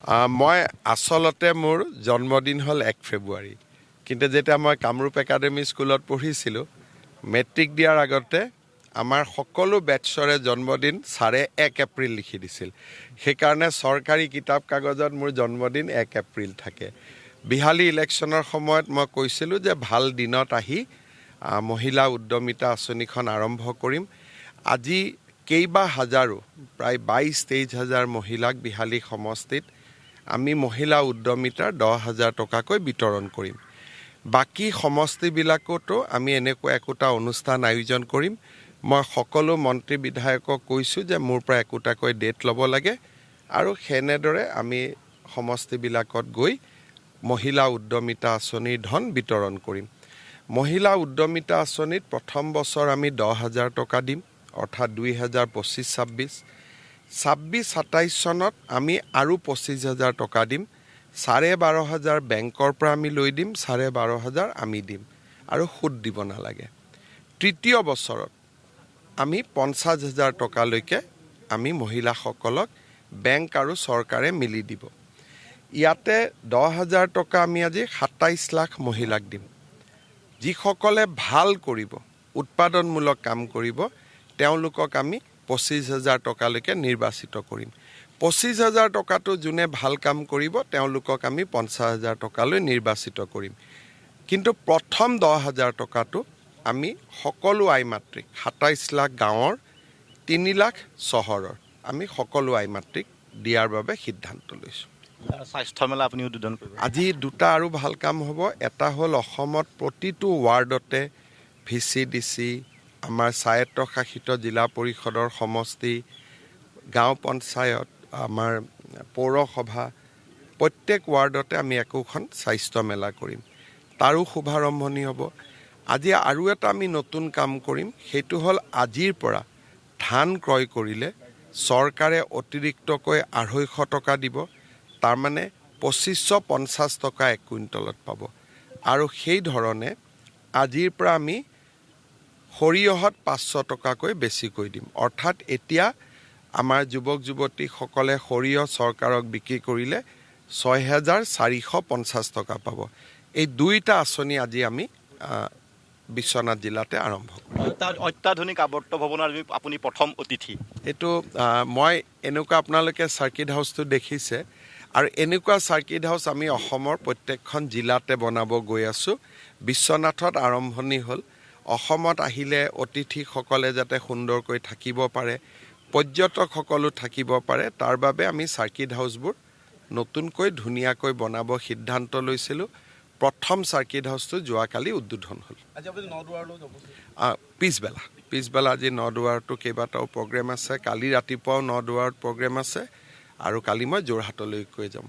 মই আচলতে মোৰ জন্মদিন হ'ল 1 ফেব্ৰুৱাৰী। কিন্তু যেতিয়া মই কামৰূপ একাডেমি স্কুলত পঢ়িছিলোঁ, মেট্ৰিক দিয়াৰ আগতে আমাৰ সকলো বেটছৰে জন্মদিন ছাৰে 1 এপ্ৰিল লিখি দিছিল। সেইকাৰণে চৰকাৰী কিতাপ কাগজত মোৰ জন্মদিন 1 এপ্ৰিল থাকে। বিহালী ইলেকশ্যনৰ সময়ত মই কৈছিলোঁ যে ভাল দিনত আহি মহিলা উদ্যমিতা আঁচনিখন আৰম্ভ কৰিম। আজি কেইবা হাজাৰো প্ৰায় 22-23 হাজাৰ মহিলাক বিহালী সমষ্টিত আমি মহিলা উদ্যমিতাৰ 10,000 টকাকৈ বিতৰণ কৰিম। বাকী সমষ্টিবিলাকতো আমি এনেকুৱা একোটা অনুষ্ঠান আয়োজন কৰিম। মই সকলো মন্ত্ৰী বিধায়কক কৈছোঁ যে মোৰ পৰা একোটাকৈ ডেট ল'ব লাগে আৰু সেনেদৰে আমি সমষ্টিবিলাকত গৈ মহিলা উদ্যমিতা আঁচনিৰ ধন বিতৰণ কৰিম। মহিলা উদ্যমিতা আঁচনিত প্ৰথম বছৰ আমি 10,000 টকা দিম, অৰ্থাৎ 2025-26। 26-27 চনত আমি আৰু 25,000 টকা দিম। 12,500 বেংকৰ পৰা আমি লৈ দিম, 12,500 আমি দিম আৰু সুদ দিব নালাগে। তৃতীয় বছৰত আমি 50,000 টকালৈকে আমি মহিলাসকলক বেংক আৰু চৰকাৰে মিলি দিব। ইয়াতে 10,000 টকা আমি আজি 27 লাখ মহিলাক দিম। যিসকলে ভাল কৰিব, উৎপাদনমূলক কাম কৰিব, তেওঁলোকক আমি 25,000 টকালৈকে নিৰ্বাচিত কৰিম। 25,000 টকাটো যোনে ভাল কাম কৰিব তেওঁলোকক আমি 50,000 টকালৈ নিৰ্বাচিত কৰিম। কিন্তু প্ৰথম 10,000 টকাটো আমি সকলো আই মাতৃক, 27 লাখ গাঁৱৰ, 3 লাখ চহৰৰ, আমি সকলো আই মাতৃক দিয়াৰ বাবে সিদ্ধান্ত লৈছোঁ। স্বাস্থ্য মেলা আপুনি উদ্বোধন কৰিব। আজি দুটা আৰু ভাল কাম হ'ব। এটা হ'ল অসমত প্ৰতিটো ৱাৰ্ডতে VCDC, আমাৰ স্বায়ত্তশাসিত জিলা পৰিষদৰ সমষ্টি, গাঁও পঞ্চায়ত, আমাৰ পৌৰসভা, প্ৰত্যেক ৱাৰ্ডতে আমি একোখন স্বাস্থ্য মেলা কৰিম। তাৰো শুভাৰম্ভণি হ'ব। আজি আৰু এটা আমি নতুন কাম কৰিম, সেইটো হ'ল আজিৰ পৰা ধান ক্ৰয় কৰিলে চৰকাৰে অতিৰিক্তকৈ 250 টকা দিব। তাৰমানে 2550 টকা 1 কুইণ্টলত পাব। আৰু সেই ধৰণে আজিৰ পৰা আমি সৰিয়হত 500 টকাকৈ বেছিকৈ দিম। অৰ্থাৎ এতিয়া আমাৰ যুৱক যুৱতীসকলে সৰিয়হ চৰকাৰক বিক্ৰী কৰিলে 6,450 টকা পাব। এই দুইটা আঁচনি আজি আমি বিশ্বনাথ জিলাতে আৰম্ভ কৰিম। অত্যাধুনিক আৱৰ্ত ভৱনৰ আপুনি প্ৰথম অতিথি। এইটো মই এনেকুৱা, আপোনালোকে চাৰ্কিট হাউচটো দেখিছে, আৰু এনেকুৱা চাৰ্কিট হাউচ আমি অসমৰ প্ৰত্যেকখন জিলাতে বনাব গৈ আছোঁ। বিশ্বনাথত আৰম্ভণি হ'ল। অসমত আহিলে অতিথিসকলে যাতে সুন্দৰকৈ থাকিব পাৰে, পৰ্যটকসকলো থাকিব পাৰে, তাৰ বাবে আমি চাৰ্কিট হাউচবোৰ নতুনকৈ ধুনীয়াকৈ বনাব সিদ্ধান্ত লৈছিলোঁ। প্ৰথম চাৰ্কিট হাউচটো যোৱাকালি উদ্বোধন হ'ল। পিছবেলা আজি নদুৱাৰতো কেইবাটাও প্ৰগ্ৰেম আছে। কালি ৰাতিপুৱাও নদুৱাৰত প্ৰগ্ৰেম আছে আৰু কালি মই যোৰহাটলৈকৈ যাম।